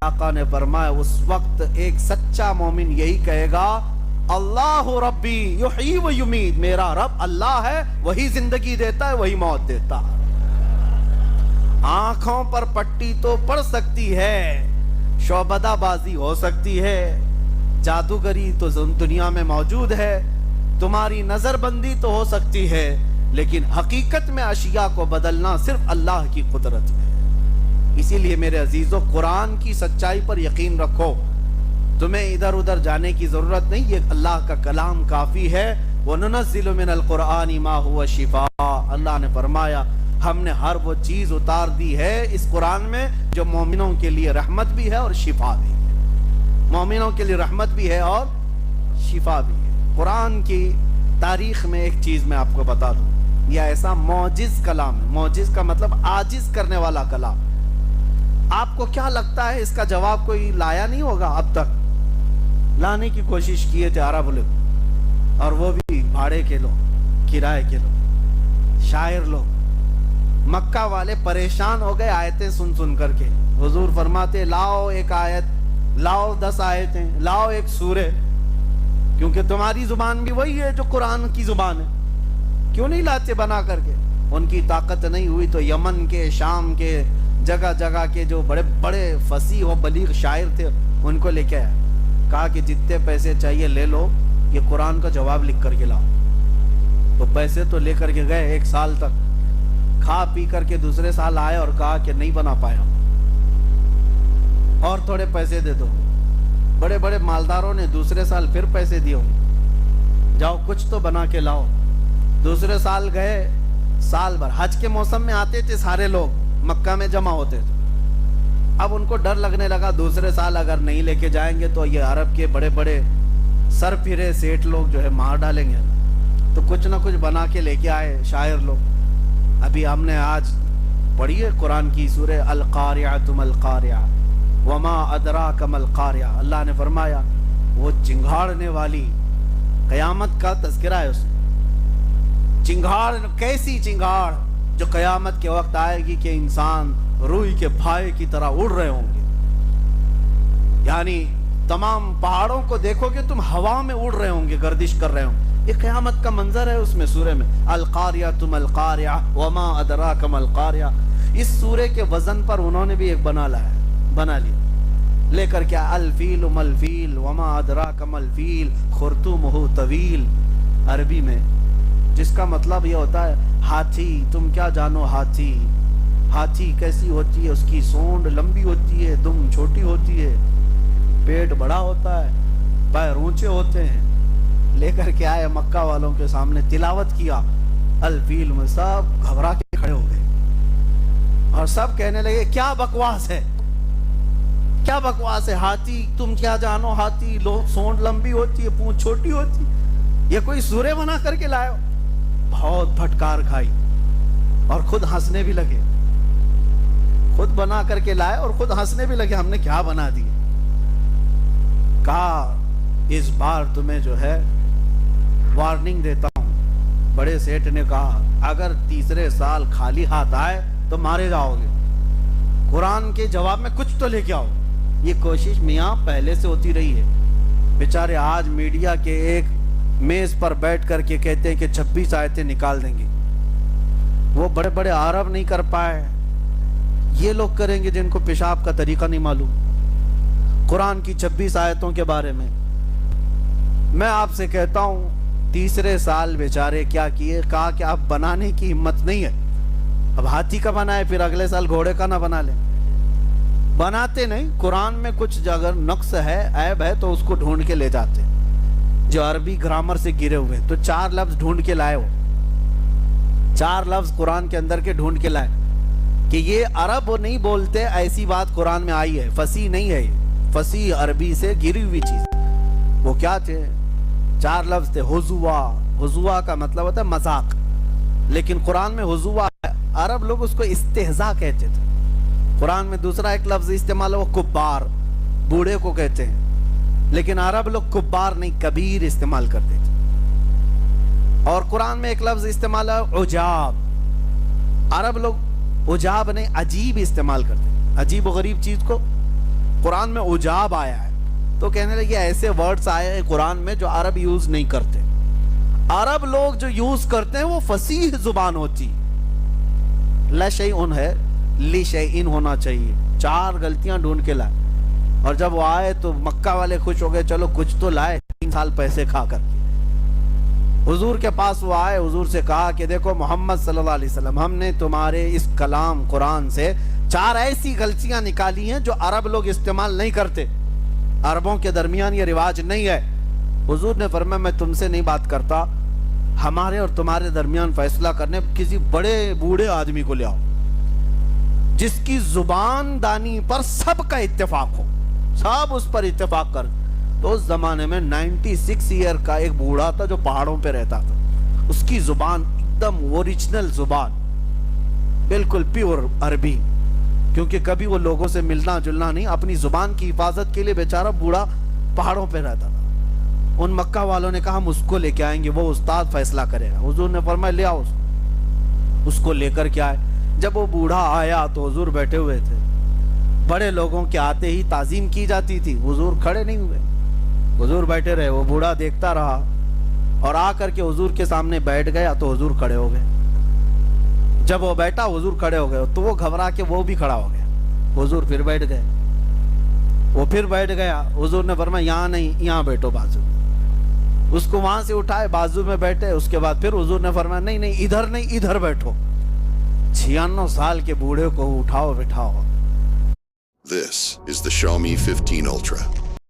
آقا نے فرمایا اس وقت ایک سچا مومن یہی کہے گا اللہ ربی یحیی و یمیت، میرا رب اللہ ہے، وہی زندگی دیتا ہے وہی موت دیتا ہے۔ آنکھوں پر پٹی تو پڑ سکتی ہے، شعبدہ بازی ہو سکتی ہے، جادوگری تو دنیا میں موجود ہے، تمہاری نظر بندی تو ہو سکتی ہے، لیکن حقیقت میں اشیاء کو بدلنا صرف اللہ کی قدرت ہے۔ اسی لیے میرے عزیزو قرآن کی سچائی پر یقین رکھو، تمہیں ادھر ادھر جانے کی ضرورت نہیں، یہ اللہ کا کلام کافی ہے۔ وَنُنَزِّلُ مِنَ الْقُرْآنِ مَا هُوَ شِفَاء، اللہ نے فرمایا ہم نے ہر وہ چیز اتار دی ہے اس قرآن میں جو مومنوں کے لیے رحمت بھی ہے اور شفا بھی ہے، مومنوں کے لیے رحمت بھی ہے اور شفا بھی ہے۔ قرآن کی تاریخ میں ایک چیز میں آپ کو بتا دوں، یہ ایسا معجز کلام ہے، معجز کا مطلب عاجز کرنے والا کلام۔ آپ کو کیا لگتا ہے اس کا جواب کوئی لایا نہیں ہوگا؟ اب تک لانے کی کوشش کیے تھے عرب لوگ، اور وہ بھی بھاڑے کے لوگ، کرائے کے لوگ، شاعر لوگ۔ مکہ والے پریشان ہو گئے آیتیں سن سن کر کے۔ حضور فرماتے لاؤ ایک آیت، لاؤ 10 آیتیں، لاؤ ایک سورہ، کیونکہ تمہاری زبان بھی وہی ہے جو قرآن کی زبان ہے، کیوں نہیں لاتے بنا کر کے؟ ان کی طاقت نہیں ہوئی تو یمن کے، شام کے، جگہ جگہ کے جو بڑے بڑے فصیح و بلیغ شاعر تھے ان کو لے کے آیا، کہا کہ جتنے پیسے چاہیے لے لو، یہ قرآن کا جواب لکھ کر کے لاؤ۔ تو پیسے تو لے کر کے گئے، 1 سال تک کھا پی کر کے دوسرے سال آئے اور کہا کہ نہیں بنا پایا، اور تھوڑے پیسے دے دو۔ بڑے بڑے مالداروں نے دوسرے سال پھر پیسے دیے، جاؤ کچھ تو بنا کے لاؤ۔ دوسرے سال گئے، سال بھر حج کے موسم میں آتے تھے سارے لوگ، مکہ میں جمع ہوتے تھے۔ اب ان کو ڈر لگنے لگا دوسرے سال اگر نہیں لے کے جائیں گے تو یہ عرب کے بڑے بڑے سر پھرے سیٹ لوگ جو ہے مار ڈالیں گے، تو کچھ نہ کچھ بنا کے لے کے آئے شاعر لوگ۔ ابھی ہم نے آج پڑھی ہے قرآن کی سورہ القاریعۃ ما القاریعۃ وما ادراک ما القاریعۃ، اللہ نے فرمایا وہ چنگھاڑنے والی، قیامت کا تذکرہ ہے اس میں۔ چنگھاڑ، کیسی چنگھاڑ جو قیامت کے وقت آئے گی کہ انسان روئی کے پھائے کی طرح اڑ رہے ہوں گے، یعنی تمام پہاڑوں کو دیکھو گے تم ہوا میں اڑ رہے ہوں گے، گردش کر رہے ہوں گے۔ یہ قیامت کا منظر ہے اس میں، سورہ میں القاریۃ ما القاریۃ وما ادراک ما القاریۃ۔ اس سورے کے وزن پر انہوں نے بھی ایک بنا لیا، لے کر کیا الفیل ما الفیل وما ادراک ما الفیل خرطومہ طویل، عربی میں جس کا مطلب یہ ہوتا ہے ہاتھی، تم کیا جانو ہاتھی، ہاتھی کیسی ہوتی ہے، اس کی سونڈ لمبی ہوتی ہے، دم چھوٹی ہوتی ہے، پیٹ بڑا ہوتا ہے، پیر اونچے ہوتے ہیں۔ لے کر کے آئے مکہ والوں کے سامنے، تلاوت کیا الفیل میں، سب گھبرا کے کھڑے ہو گئے اور سب کہنے لگے کیا بکواس ہے، کیا بکواس ہے، ہاتھی تم کیا جانو ہاتھی، سونڈ لمبی ہوتی ہے، پونچھ چھوٹی ہوتی، یہ کوئی سورہ بنا کر کے لائے ہو؟ بہت پھٹکار کھائی اور خود ہنسنے بھی لگے، خود بنا کر کے لائے اور خود ہنسنے بھی لگے، ہم نے کیا بنا دیا۔ کہا اس بار تمہیں جو ہے وارننگ دیتا ہوں۔ بڑے سیٹ نے کہا اگر تیسرے سال خالی ہاتھ آئے تو مارے جاؤ گے، قرآن کے جواب میں کچھ تو لے کے آؤ۔ یہ کوشش میاں پہلے سے ہوتی رہی ہے، بیچارے آج میڈیا کے ایک میز پر بیٹھ کر کے کہتے ہیں کہ 26 آیتیں نکال دیں گے، وہ بڑے بڑے عرب نہیں کر پائے، یہ لوگ کریں گے جن کو پیشاب کا طریقہ نہیں معلوم۔ قرآن کی 26 آیتوں کے بارے میں میں آپ سے کہتا ہوں، تیسرے سال بیچارے کیا کیے، کہا کہ آپ بنانے کی ہمت نہیں ہے، اب ہاتھی کا بنائے پھر اگلے سال گھوڑے کا نہ بنا لیں۔ بناتے نہیں، قرآن میں کچھ اگر نقص ہے، عیب ہے تو اس کو ڈھونڈ کے لے جاتے، جو عربی گرامر سے گرے ہوئے، تو 4 لفظ ڈھونڈ کے لائے، وہ 4 لفظ قرآن کے اندر کے ڈھونڈ کے لائے کہ یہ عرب وہ نہیں بولتے، ایسی بات قرآن میں آئی ہے، فصیح نہیں ہے، فصیح عربی سے گری ہوئی چیز۔ وہ کیا تھے؟ 4 لفظ تھے، حضوا، حضوا کا مطلب ہوتا ہے مذاق، لیکن قرآن میں حضوا، عرب لوگ اس کو استہزاء کہتے تھے۔ قرآن میں دوسرا ایک لفظ استعمال ہے، وہ کبار، بوڑھے کو کہتے ہیں، لیکن عرب لوگ کبار نہیں، کبیر استعمال کرتے تھے۔ اور قرآن میں ایک لفظ استعمال ہے عجاب، عرب لوگ عجاب نہیں عجیب استعمال کرتے ہیں، عجیب و غریب چیز کو قرآن میں عجاب آیا ہے. تو کہنے لگے ایسے ورڈز آئے ہیں قرآن میں جو عرب یوز نہیں کرتے. عرب لوگ جو یوز کرتے ہیں وہ فصیح زبان ہوتی. لشیء ہے, لشیء ہونا چاہیے. 4 غلطیاں ڈھونڈ کے لائے, اور جب وہ آئے تو مکہ والے خوش ہو گئے, چلو کچھ تو لائے 3 سال پیسے کھا کر. حضور کے پاس وہ آئے, حضور سے کہا کہ دیکھو محمد صلی اللہ علیہ وسلم, ہم نے تمہارے اس کلام قرآن سے 4 ایسی غلطیاں نکالی ہیں جو عرب لوگ استعمال نہیں کرتے, عربوں کے درمیان یہ رواج نہیں ہے. حضور نے فرمایا میں تم سے نہیں بات کرتا, ہمارے اور تمہارے درمیان فیصلہ کرنے کسی بڑے بوڑھے آدمی کو لے آؤ جس کی زبان دانی پر سب کا اتفاق ہو, سب اس پر اتفاق کر. تو اس زمانے میں 96 ایئر کا ایک بوڑھا تھا جو پہاڑوں پہ رہتا تھا. اس کی زبان ایک دم اوریجنل زبان, بالکل پیور عربی, کیونکہ کبھی وہ لوگوں سے ملنا جلنا نہیں, اپنی زبان کی حفاظت کے لیے بیچارہ بوڑھا پہاڑوں پہ رہتا تھا. ان مکہ والوں نے کہا ہم اس کو لے کے آئیں گے, وہ استاد فیصلہ کرے گا. حضور نے فرمایا لے آؤ اس کو لے کر کے آئے. جب وہ بوڑھا آیا تو حضور بیٹھے ہوئے تھے. بڑے لوگوں کے آتے ہی تعظیم کی جاتی تھی, حضور کھڑے نہیں ہوئے, حضور بیٹھے رہے. وہ بوڑھا دیکھتا رہا اور آ کر کے حضور کے سامنے بیٹھ گیا تو حضور کھڑے ہو گئے. جب وہ بیٹھا حضور کھڑے ہو گئے تو وہ گھبرا کے وہ بھی کھڑا ہو گیا. حضور پھر بیٹھ گئے, وہ پھر بیٹھ گیا. حضور نے فرمایا یہاں نہیں, یہاں بیٹھو بازو. اس کو وہاں سے اٹھائے, بازو میں بیٹھے. اس کے بعد پھر حضور نے فرمایا نہیں نہیں ادھر نہیں, ادھر بیٹھو. 96 سال کے بوڑھے کو اٹھاؤ بٹھاؤ. This is the Xiaomi 15 Ultra.